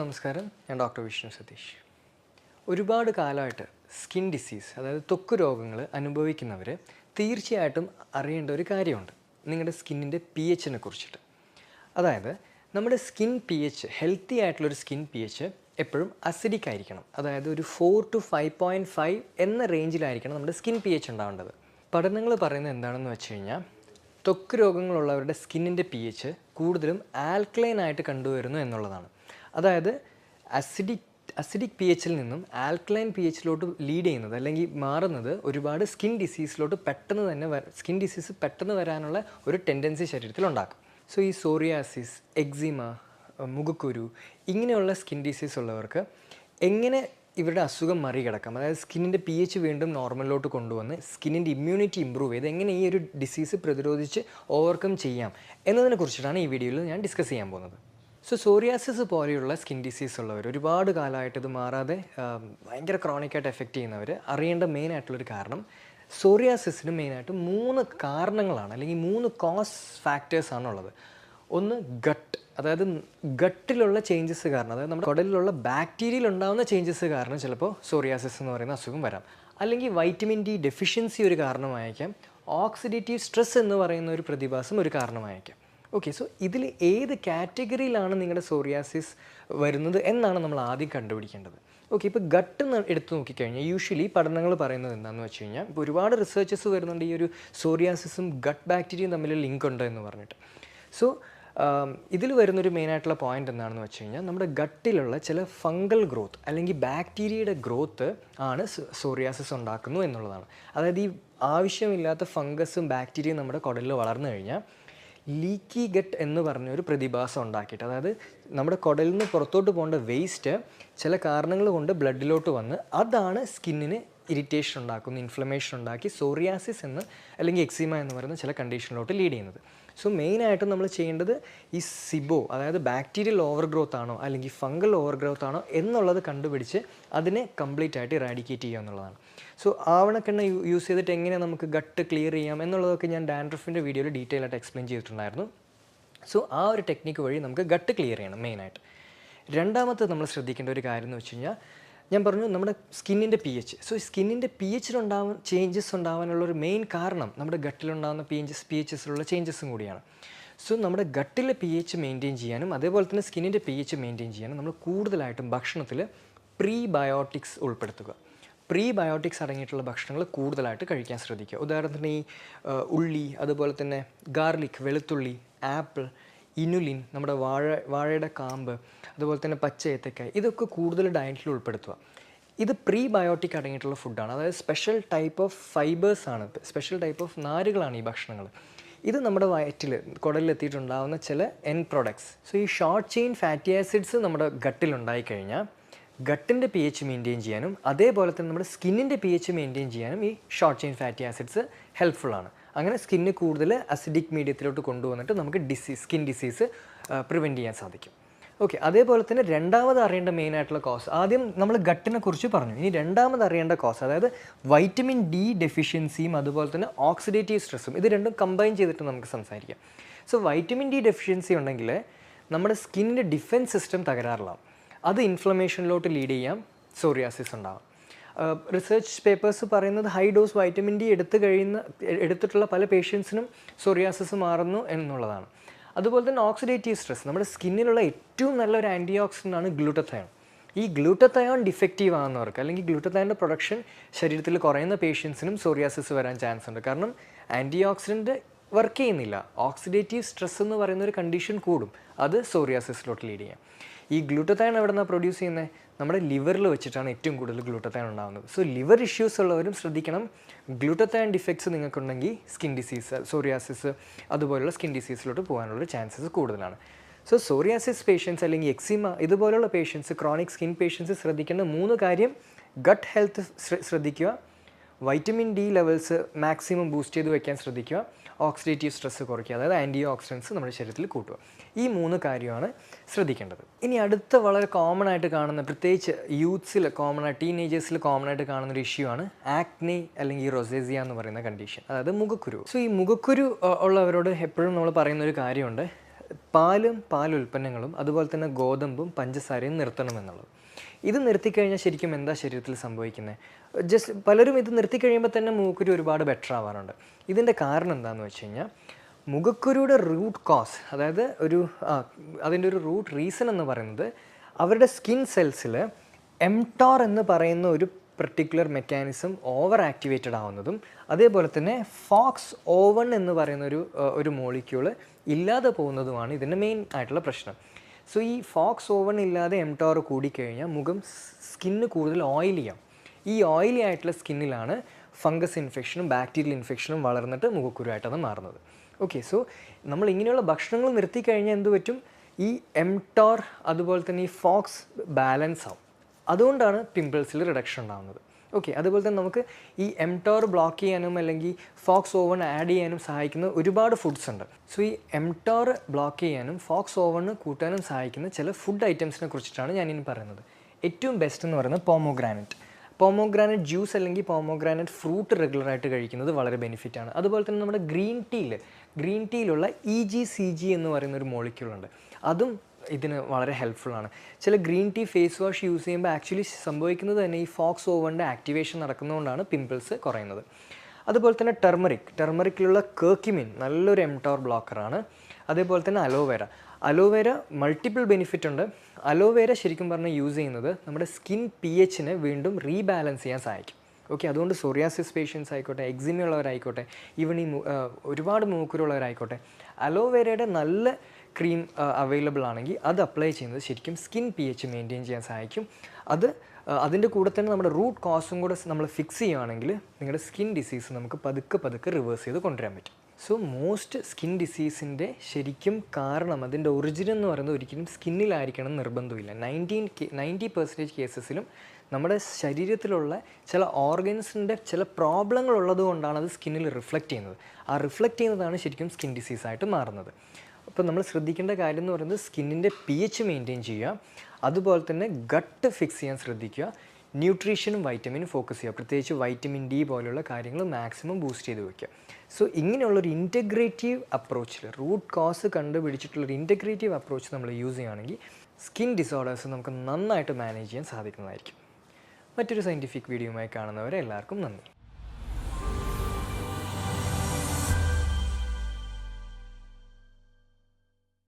നമസ്കാരം. ഞാൻ ഡോക്ടർ വിഷ്ണു സതീഷ്. ഒരുപാട് കാലമായിട്ട് സ്കിൻ ഡിസീസ്, അതായത് ത്വക്ക് രോഗങ്ങൾ അനുഭവിക്കുന്നവർ തീർച്ചയായിട്ടും അറിയേണ്ട ഒരു കാര്യമുണ്ട്, നിങ്ങളുടെ സ്കിന്നിൻ്റെ പി എച്ചിനെ കുറിച്ചിട്ട്. അതായത് നമ്മുടെ സ്കിൻ പി എച്ച്, ഹെൽത്തി ആയിട്ടുള്ളൊരു സ്കിൻ പി എച്ച് എപ്പോഴും അസിഡിക് ആയിരിക്കണം. അതായത് ഒരു 4 to 5.5 എന്ന റേഞ്ചിലായിരിക്കണം നമ്മുടെ സ്കിൻ പി എച്ച് ഉണ്ടാവേണ്ടത്. പഠനങ്ങൾ പറയുന്നത് എന്താണെന്ന് വെച്ച് കഴിഞ്ഞാൽ, ത്വക്ക് രോഗങ്ങളുള്ളവരുടെ സ്കിന്നിൻ്റെ പി എച്ച് കൂടുതലും ആൽക്കലൈൻ ആയിട്ട് കണ്ടുവരുന്നു എന്നുള്ളതാണ്. അതായത് അസിഡിക് പി എച്ചിൽ നിന്നും ആൽക്കലൈൻ പി എച്ചിലോട്ട് ലീഡ് ചെയ്യുന്നത് അല്ലെങ്കിൽ മാറുന്നത് ഒരുപാട് സ്കിൻ ഡിസീസിലോട്ട് സ്കിൻ ഡിസീസ് പെട്ടെന്ന് വരാനുള്ള ഒരു ടെൻഡൻസി ശരീരത്തിലുണ്ടാക്കും. സോ ഈ സോറിയാസിസ്, എക്സിമ, മുഖക്കുരു ഇങ്ങനെയുള്ള സ്കിൻ ഡിസീസ് ഉള്ളവർക്ക് എങ്ങനെ ഇവരുടെ അസുഖം മറികടക്കാം, അതായത് സ്കിന്നിൻ്റെ പി എച്ച് വീണ്ടും നോർമലിലോട്ട് കൊണ്ടുവന്ന് സ്കിന്നിൻ്റെ ഇമ്മ്യൂണിറ്റി ഇമ്പ്രൂവ് ചെയ്ത് എങ്ങനെ ഈ ഒരു ഡിസീസ് പ്രതിരോധിച്ച് ഓവർകം ചെയ്യാം എന്നതിനെ കുറിച്ചിട്ടാണ് ഈ വീഡിയോയിൽ ഞാൻ ഡിസ്കസ് ചെയ്യാൻ പോകുന്നത്. സോ സോറിയാസിസ് പോലെയുള്ള സ്കിൻ ഡിസീസ് ഉള്ളവർ, ഒരുപാട് കാലമായിട്ട് ഇത് മാറാതെ ഭയങ്കര ക്രോണിക്കായിട്ട് എഫക്റ്റ് ചെയ്യുന്നവർ അറിയേണ്ട മെയിനായിട്ടുള്ളൊരു കാരണം, സോറിയാസിസിന് മെയിനായിട്ട് 3 കാരണങ്ങളാണ് അല്ലെങ്കിൽ 3 കോസ് ഫാക്ടേഴ്സാണുള്ളത്. ഒന്ന് ഗട്ട്, അതായത് ഗട്ടിലുള്ള ചേഞ്ചസ് കാരണം, അതായത് നമ്മുടെ കുടലിലുള്ള ബാക്ടീരിയയിൽ ഉണ്ടാകുന്ന ചേഞ്ചസ് കാരണം ചിലപ്പോൾ സോറിയാസിസ് എന്ന് പറയുന്ന അസുഖം വരാം. അല്ലെങ്കിൽ വൈറ്റമിൻ ഡി ഡെഫിഷ്യൻസി ഒരു കാരണമായേക്കാം. ഓക്സിഡേറ്റീവ് സ്ട്രെസ് എന്ന് പറയുന്ന ഒരു പ്രതിഭാസം ഒരു കാരണമായേക്കാം. ഓക്കെ, സോ ഇതിൽ ഏത് കാറ്റഗറിയിലാണ് നിങ്ങളുടെ സോറിയാസിസ് വരുന്നത് എന്നാണ് നമ്മൾ ആദ്യം കണ്ടുപിടിക്കേണ്ടത്. ഓക്കെ, ഇപ്പോൾ ഗട്ട് എടുത്ത് നോക്കിക്കഴിഞ്ഞാൽ യൂഷ്വലി പഠനങ്ങൾ പറയുന്നത് എന്താണെന്ന് വെച്ച് കഴിഞ്ഞാൽ, ഇപ്പോൾ ഒരുപാട് റിസർച്ചസ് വരുന്നുണ്ട് ഈ ഒരു സോറിയാസിസും ഗട്ട് ബാക്ടീരിയയും തമ്മിൽ ലിങ്ക് ഉണ്ട് എന്ന് പറഞ്ഞിട്ട്. സോ ഇതിൽ വരുന്നൊരു മെയിനായിട്ടുള്ള പോയിന്റ് എന്താണെന്ന് വെച്ച് കഴിഞ്ഞാൽ, നമ്മുടെ ഗട്ടിലുള്ള ചില ഫംഗൽ ഗ്രോത്ത് അല്ലെങ്കിൽ ബാക്ടീരിയയുടെ ഗ്രോത്ത് ആണ് സോറിയാസിസ് ഉണ്ടാക്കുന്നു എന്നുള്ളതാണ്. അതായത് ഈ ആവശ്യമില്ലാത്ത ഫംഗസും ബാക്ടീരിയയും നമ്മുടെ കുടലിൽ വളർന്നു കഴിഞ്ഞാൽ ലീക്കി ഗട്ട് എന്ന് പറഞ്ഞൊരു പ്രതിഭാസം ഉണ്ടാക്കിയിട്ട്, അതായത് നമ്മുടെ കുടലിൽ നിന്ന് പുറത്തോട്ട് പോകേണ്ട വേസ്റ്റ് ചില കാരണങ്ങൾ കൊണ്ട് ബ്ലഡിലോട്ട് വന്ന് അതാണ് സ്കിന്നിന് ഇറിറ്റേഷൻ ഉണ്ടാക്കുന്നു, ഇൻഫ്ലമേഷൻ ഉണ്ടാക്കി സോറിയാസിസ് എന്ന് അല്ലെങ്കിൽ എക്സിമ എന്ന് പറയുന്ന ചില കണ്ടീഷനിലോട്ട് ലീഡ് ചെയ്യുന്നത്. സോ മെയിനായിട്ടും നമ്മൾ ചെയ്യേണ്ടത് ഈ സിബോ, അതായത് ബാക്ടീരിയൽ ഓവർ ഗ്രോത്ത് ആണോ അല്ലെങ്കിൽ ഫംഗൽ ഓവർ ഗ്രോത്ത് ആണോ എന്നുള്ളത് കണ്ടുപിടിച്ച് അതിനെ കംപ്ലീറ്റ് ആയിട്ട് ഇറാഡിക്കേറ്റ് ചെയ്യുക എന്നുള്ളതാണ്. സോ ആവണക്കെണ്ണ യൂസ് ചെയ്തിട്ട് എങ്ങനെ നമുക്ക് ഗട്ട് ക്ലിയർ ചെയ്യാം എന്നുള്ളതൊക്കെ ഞാൻ ഡാൻഡ്രഫിൻ്റെ വീഡിയോയിൽ ഡീറ്റെയിൽ ആയിട്ട് എക്സ്പ്ലെയിൻ ചെയ്തിട്ടുണ്ടായിരുന്നു. സോ ആ ഒരു ടെക്നിക്ക് വഴി നമുക്ക് ഗട്ട് ക്ലിയർ ചെയ്യണം മെയിനായിട്ട്. രണ്ടാമത്തെ നമ്മൾ ശ്രദ്ധിക്കേണ്ട ഒരു കാര്യം എന്ന് വെച്ച് കഴിഞ്ഞാൽ, ഞാൻ പറഞ്ഞു നമ്മുടെ സ്കിന്നിൻ്റെ പി എച്ച്. സോ സ്കിന്നിൻ്റെ പി എച്ചിലുണ്ടാവാൻ ചേഞ്ചസ് ഉണ്ടാവാനുള്ളൊരു മെയിൻ കാരണം നമ്മുടെ ഗട്ടിലുണ്ടാകുന്ന പി എച്ചസിലുള്ള ചേഞ്ചസും കൂടിയാണ്. സോ നമ്മുടെ ഗട്ടിലെ പി എച്ച് മെയിൻറ്റെയിൻ ചെയ്യാനും അതേപോലെ തന്നെ സ്കിന്നിൻ്റെ പി എച്ച് മെയിൻറ്റെയിൻ ചെയ്യാനും നമ്മൾ കൂടുതലായിട്ടും ഭക്ഷണത്തിൽ പ്രീബയോട്ടിക്സ് ഉൾപ്പെടുത്തുക. പ്രീബയോട്ടിക്സ് അടങ്ങിയിട്ടുള്ള ഭക്ഷണങ്ങൾ കൂടുതലായിട്ട് കഴിക്കാൻ ശ്രദ്ധിക്കുക. ഉദാഹരണത്തിന് ഈ ഉള്ളി, അതുപോലെ തന്നെ ഗാർലിക്, വെളുത്തുള്ളി, ആപ്പിൾ, ഇനുലിൻ, നമ്മുടെ വാഴയുടെ കാമ്പ്, അതുപോലെ തന്നെ പച്ച ഏത്തക്കായ, ഇതൊക്കെ കൂടുതൽ ഡയറ്റിൽ ഉൾപ്പെടുത്തുക. ഇത് പ്രീബയോട്ടിക് അടങ്ങിയിട്ടുള്ള ഫുഡാണ്. അതായത് സ്പെഷ്യൽ ടൈപ്പ് ഓഫ് ഫൈബേഴ്സാണ്, സ്പെഷ്യൽ ടൈപ്പ് ഓഫ് നാരുകളാണ് ഈ ഭക്ഷണങ്ങൾ. ഇത് നമ്മുടെ വയറ്റിൽ കുടലിലെത്തിയിട്ടുണ്ടാകുന്ന ചില എൻഡ് പ്രോഡക്ട്സ്. സോ ഈ ഷോർട്ട് ചെയിൻ ഫാറ്റി ആസിഡ്സ് നമ്മുടെ ഗട്ടിലുണ്ടായിക്കഴിഞ്ഞാൽ ഗട്ടിൻ്റെ പി എച്ച് മെയിൻറ്റെയിൻ ചെയ്യാനും അതേപോലെ തന്നെ നമ്മുടെ സ്കിന്നിൻ്റെ പി എച്ച് മെയിൻറ്റെയിൻ ചെയ്യാനും ഈ ഷോർട്ട് ചെയിൻ ഫാറ്റി ആസിഡ്സ് ഹെൽപ്ഫുള്ളാണ്. അങ്ങനെ സ്കിന്ന് കൂടുതൽ അസിഡിക് മീഡിയത്തിലോട്ട് കൊണ്ടുവന്നിട്ട് നമുക്ക് സ്കിൻ ഡിസീസ് പ്രിവെൻറ്റ് ചെയ്യാൻ സാധിക്കും. ഓക്കെ, അതേപോലെ തന്നെ രണ്ടാമത് അറിയേണ്ട മെയിനായിട്ടുള്ള കോസ്, ആദ്യം നമ്മൾ ഗട്ടിനെ കുറിച്ച് പറഞ്ഞു, ഇനി രണ്ടാമത് അറിയേണ്ട കോസ്, അതായത് വൈറ്റമിൻ ഡി ഡെഫിഷ്യൻസിയും അതുപോലെ തന്നെ ഓക്സിഡേറ്റീവ് സ്ട്രെസ്സും, ഇത് രണ്ടും കമ്പൈൻ ചെയ്തിട്ട് നമുക്ക് സംസാരിക്കാം. സോ വൈറ്റമിൻ ഡി ഡെഫിഷ്യൻസി ഉണ്ടെങ്കിൽ നമ്മുടെ സ്കിന്നിൻ്റെ ഡിഫെൻസ് സിസ്റ്റം തകരാറിലാവും. അത് ഇൻഫ്ലമേഷനിലോട്ട് ലീഡ് ചെയ്യാം, സോറിയാസിസ് ഉണ്ടാകും. റിസർച്ച് പേപ്പേഴ്സ് പറയുന്നത് ഹൈ ഡോസ് വൈറ്റമിൻ ഡി എടുത്തിട്ടുള്ള പല പേഷ്യൻസിനും സോറിയാസിസ് മാറുന്നു എന്നുള്ളതാണ്. അതുപോലെ തന്നെ ഓക്സിഡേറ്റീവ് സ്ട്രെസ്, നമ്മുടെ സ്കിന്നിലുള്ള ഏറ്റവും നല്ലൊരു ആൻറ്റി ഓക്സിഡൻ്റ് ആണ് ഗ്ലൂട്ടത്തയോൺ. ഈ ഗ്ലൂട്ടത്തയോൺ ഡിഫക്റ്റീവ് ആകുന്നവർക്ക് അല്ലെങ്കിൽ ഗ്ലൂട്ടത്തയോണിൻ്റെ പ്രൊഡക്ഷൻ ശരീരത്തിൽ കുറയുന്ന പേഷ്യൻസിനും സോറിയാസിസ് വരാൻ ചാൻസ് ഉണ്ട്. കാരണം ആൻറ്റി ഓക്സിഡൻറ്റ് വർക്ക് ചെയ്യുന്നില്ല, ഓക്സിഡേറ്റീവ് സ്ട്രെസ് എന്ന് പറയുന്ന ഒരു കണ്ടീഷൻ കൂടും, അത് സോറിയാസിസിലോട്ട് ലീഡ് ചെയ്യാം. ഈ ഗ്ലൂട്ടത്തയോൺ എവിടെ നിന്നാണ് പ്രൊഡ്യൂസ് ചെയ്യുന്നത്? നമ്മുടെ ലിവറിൽ വെച്ചിട്ടാണ് ഏറ്റവും കൂടുതൽ ഗ്ലൂട്ടത്തയോൺ ഉണ്ടാകുന്നത്. സോ ലിവർ ഇഷ്യൂസ് ഉള്ളവരും ശ്രദ്ധിക്കണം. ഗ്ലൂട്ടത്തയോൺ ഡിഫക്ട്സ് നിങ്ങൾക്കുണ്ടെങ്കിൽ സ്കിൻ ഡിസീസ്, സോറിയാസിസ് അതുപോലുള്ള സ്കിൻ ഡിസീസിലോട്ട് പോകാനുള്ള ചാൻസസ് കൂടുതലാണ്. സോ സോറിയാസിസ് പേഷ്യൻസ് അല്ലെങ്കിൽ എക്സിമ ഇതുപോലുള്ള പേഷ്യൻസ്, ക്രോണിക് സ്കിൻ പേഷ്യൻസ് ശ്രദ്ധിക്കേണ്ട 3 കാര്യം: ഗട്ട് ഹെൽത്ത് ശ്രദ്ധിക്കുക, vitamin D levels maximum boost ചെയ്ത് വയ്ക്കാൻ ശ്രദ്ധിക്കുക, ഓക്സിഡേറ്റീവ് സ്ട്രെസ് കുറയ്ക്കുക, അതായത് ആൻറ്റി ഓക്സിഡൻസ് നമ്മുടെ ശരീരത്തിൽ കൂട്ടുക. ഈ 3 കാര്യമാണ് ശ്രദ്ധിക്കേണ്ടത്. ഇനി അടുത്ത വളരെ കോമൺ ആയിട്ട് കാണുന്ന, പ്രത്യേകിച്ച് യൂത്ത്സിൽ ടീനേജേഴ്സിൽ കോമൺ ആയിട്ട് കാണുന്നൊരു ഇഷ്യൂ ആണ് ആക്നെ അല്ലെങ്കിൽ റൊസേസിയ എന്ന് പറയുന്ന കണ്ടീഷൻ, അതായത് മുഖക്കുരു. സോ ഈ മുഖക്കുരു ഉള്ളവരോട് എപ്പോഴും നമ്മൾ പറയുന്നൊരു കാര്യമുണ്ട്, പാലും പാലുൽപ്പന്നങ്ങളും അതുപോലെ തന്നെ ഗോതമ്പും പഞ്ചസാരയും നിർത്തണമെന്നുള്ളത്. ഇത് നിർത്തിക്കഴിഞ്ഞാൽ ശരിക്കും എന്താ ശരീരത്തിൽ സംഭവിക്കുന്നത്? പലരും ഇത് നിർത്തിക്കഴിയുമ്പോൾ തന്നെ മുഖക്കുരു ഒരുപാട് ബെറ്റർ ആവാറുണ്ട്. ഇതിൻ്റെ കാരണം എന്താണെന്ന് വെച്ച് കഴിഞ്ഞാൽ മുഖക്കുരുയുടെ റൂട്ട് കോസ്, അതായത് അതിൻ്റെ ഒരു റൂട്ട് റീസൺ എന്ന് പറയുന്നത് അവരുടെ സ്കിൻ സെൽസിൽ എംടോർ എന്ന് പറയുന്ന ഒരു പെർട്ടിക്കുലർ മെക്കാനിസം ഓവർ ആക്ടിവേറ്റഡ് ആവുന്നതും അതേപോലെ തന്നെ FOXO1 എന്ന് പറയുന്ന ഒരു മോളിക്യൂള് ഇല്ലാതെ പോകുന്നതുമാണ് ഇതിൻ്റെ മെയിൻ ആയിട്ടുള്ള പ്രശ്നം. സോ ഈ FOXO1 ഇല്ലാതെ എംടോർ കൂടിക്കഴിഞ്ഞാൽ സ്കിന്ന് കൂടുതൽ ഓയിലിയാവും. ഈ ഓയിലി ആയിട്ടുള്ള സ്കിന്നിലാണ് ഫംഗസ് ഇൻഫെക്ഷനും ബാക്ടീരിയൽ ഇൻഫെക്ഷനും വളർന്നിട്ട് മുഖക്കുരുവായിട്ടത് മാറുന്നത്. ഓക്കെ, സോ നമ്മൾ ഇങ്ങനെയുള്ള ഭക്ഷണങ്ങൾ നിർത്തിക്കഴിഞ്ഞാൽ എന്ത് പറ്റും? ഈ എംടോർ അതുപോലെ തന്നെ ഈ ഫോക്സ് ബാലൻസ് ആവും. അതുകൊണ്ടാണ് പിമ്പിൾസിൽ റിഡക്ഷൻ ഉണ്ടാകുന്നത്. ഓക്കെ, അതുപോലെ തന്നെ നമുക്ക് ഈ എംടോർ ബ്ലോക്ക് ചെയ്യാനും അല്ലെങ്കിൽ FOXO1 ആഡ് ചെയ്യാനും സഹായിക്കുന്ന ഒരുപാട് ഫുഡ്സ് ഉണ്ട്. സോ ഈ എംടോർ ബ്ലോക്ക് ചെയ്യാനും FOXO1 കൂട്ടാനും സഹായിക്കുന്ന ചില ഫുഡ് ഐറ്റംസിനെ കുറിച്ചിട്ടാണ് ഞാനിനി പറയുന്നത്. ഏറ്റവും ബെസ്റ്റ് എന്ന് പറയുന്നത് പോമോഗ്രാനൈറ്റ് ജ്യൂസ് അല്ലെങ്കിൽ പോമോഗ്രാനൈറ്റ് ഫ്രൂട്ട് റെഗുലറായിട്ട് കഴിക്കുന്നത് വളരെ ബെനിഫിറ്റാണ്. അതുപോലെ തന്നെ നമ്മുടെ ഗ്രീൻ ടീയിലുള്ള EGCG എന്ന് പറയുന്ന ഒരു മോളിക്യൂളുണ്ട്, അതും ഇതിന് വളരെ ഹെൽപ്ഫുള്ളാണ്. ചില green tea face wash use ചെയ്യുമ്പോൾ ആക്ച്വലി സംഭവിക്കുന്നത് തന്നെ ഈ FOXO1 ആക്ടിവേഷൻ നടക്കുന്നതുകൊണ്ടാണ് പിമ്പിൾസ് കുറയുന്നത്. അതുപോലെ തന്നെ ടെർമറിക്കിലുള്ള കർക്യുമിൻ നല്ലൊരു എംടോർ ബ്ലോക്കറാണ്. അതേപോലെ തന്നെ അലോവേര മൾട്ടിപ്പിൾ ബെനിഫിറ്റ് ഉണ്ട്. അലോവേര ശരിക്കും പറഞ്ഞാൽ യൂസ് ചെയ്യുന്നത് നമ്മുടെ സ്കിൻ pHനെ വീണ്ടും റീബാലൻസ് ചെയ്യാൻ സഹായിക്കും. ഓക്കെ, അതുകൊണ്ട് സോറിയാസിസ് പേഷ്യൻസ് ആയിക്കോട്ടെ, എക്സിമ ഉള്ളവരായിക്കോട്ടെ, ഈവൻ ഒരുപാട് മൂക്കുരുള്ളവരായിക്കോട്ടെ, അലോവേരയുടെ നല്ല ക്രീം അവൈലബിൾ ആണെങ്കിൽ അത് അപ്ലൈ ചെയ്യുന്നത് ശരിക്കും സ്കിൻ pH മെയിൻറ്റെയിൻ ചെയ്യാൻ സഹായിക്കും. അതിൻ്റെ കൂടെ തന്നെ നമ്മുടെ റൂട്ട് കോസും കൂടെ നമ്മൾ ഫിക്സ് ചെയ്യുകയാണെങ്കിൽ നിങ്ങളുടെ സ്കിൻ ഡിസീസ് നമുക്ക് പതുക്കെ റിവേഴ്സ് ചെയ്ത് കൊണ്ടുവരാൻ പറ്റും. സോ മോസ്റ്റ് സ്കിൻ ഡിസീസിൻ്റെ ശരിക്കും കാരണം അതിൻ്റെ ഒറിജിൻ എന്ന് പറയുന്നത് ഒരിക്കലും സ്കിന്നിലായിരിക്കണം നിർബന്ധമില്ല. 90% കേസസിലും നമ്മുടെ ശരീരത്തിലുള്ള ചില ഓർഗൻസിൻ്റെ ചില പ്രോബ്ലങ്ങൾ ഉള്ളത് കൊണ്ടാണ് അത് സ്കിന്നിൽ റിഫ്ലക്റ്റ് ചെയ്യുന്നത്. ആ റിഫ്ലക്റ്റ് ചെയ്യുന്നതാണ് ശരിക്കും സ്കിൻ ഡിസീസായിട്ട് മാറുന്നത്. അപ്പോൾ നമ്മൾ ശ്രദ്ധിക്കേണ്ട കാര്യം എന്ന് പറയുന്നത് സ്കിന്നിൻ്റെ pH മെയിൻറ്റെയിൻ ചെയ്യുക, അതുപോലെ തന്നെ ഗട്ട് ഫിക്സ് ചെയ്യാൻ ശ്രദ്ധിക്കുക, ന്യൂട്രീഷനും വൈറ്റമിനും ഫോക്കസ് ചെയ്യുക, പ്രത്യേകിച്ച് വൈറ്റമിൻ D പോലുള്ള കാര്യങ്ങൾ മാക്സിമം ബൂസ്റ്റ് ചെയ്ത് വയ്ക്കുക. സോ ഇങ്ങനെയുള്ളൊരു ഇൻറ്റഗ്രേറ്റീവ് അപ്രോച്ചിൽ റൂട്ട് കോസ് കണ്ടുപിടിച്ചിട്ടുള്ളൊരു ഇൻറ്റഗ്രേറ്റീവ് അപ്രോച്ച് നമ്മൾ യൂസ് ചെയ്യുകയാണെങ്കിൽ സ്കിൻ ഡിസോർഡേഴ്സ് നമുക്ക് നന്നായിട്ട് മാനേജ് ചെയ്യാൻ സാധിക്കുന്നതായിരിക്കും. മറ്റൊരു സയൻറ്റിഫിക് വീഡിയോയുമായി കാണുന്നവരെ എല്ലാവർക്കും നന്ദി.